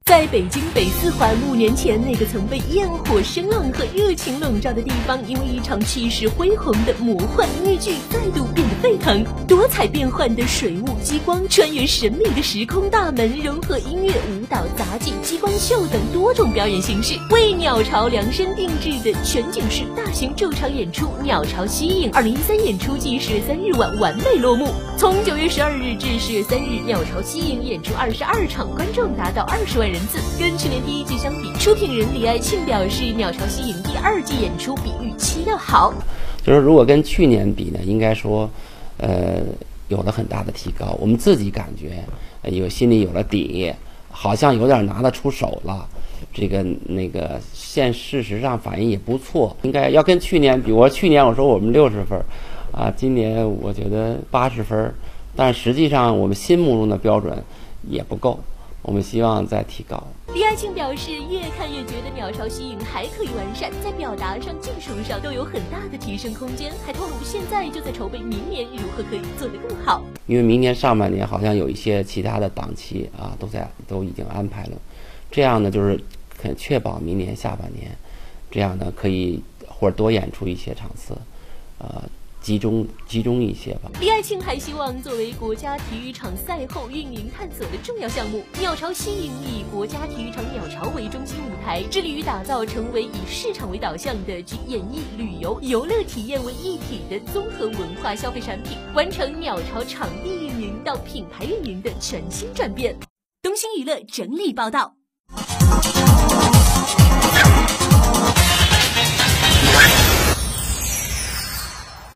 在北京北四环5年前那个曾被焰火声浪和热情笼罩的地方，因为一场气势恢宏的魔幻音乐剧再度变得沸腾。多彩变幻的水雾激光穿越神秘的时空大门，融合音乐、舞蹈、杂技、激光秀等多种表演形式，为鸟巢量身定制的全景式大型驻场演出《鸟巢吸引》2013演出季10月3日晚完美落幕。从9月12日至10月3日，鸟巢吸引演出22场，观众达到20万人次。跟去年第一季相比，出品人李爱庆表示，鸟巢吸引第2季演出比预期要好。就是如果跟去年比呢，应该说，有了很大的提高。我们自己感觉，心里有了底，好像有点拿得出手了。事实上反应也不错，应该要跟去年比。去年我说我们60分，今年我觉得80分，但实际上我们心目中的标准也不够。我们希望再提高。李爱庆表示，越看越觉得鸟巢吸引还可以完善，在表达上、技术上都有很大的提升空间。还透露，现在就在筹备明年如何可以做得更好。因为明年上半年好像有一些其他的档期都已经安排了，这样呢就是可确保明年下半年，这样呢可以或者多演出一些场次，集中一些吧。李爱庆还希望作为国家体育场赛后运营探索的重要项目，鸟巢吸引以国家体育场鸟巢为中心舞台，致力于打造成为以市场为导向的集演艺、旅游、游乐体验为一体的综合文化消费产品，完成鸟巢场地运营到品牌运营的全新转变。东星娱乐整理报道。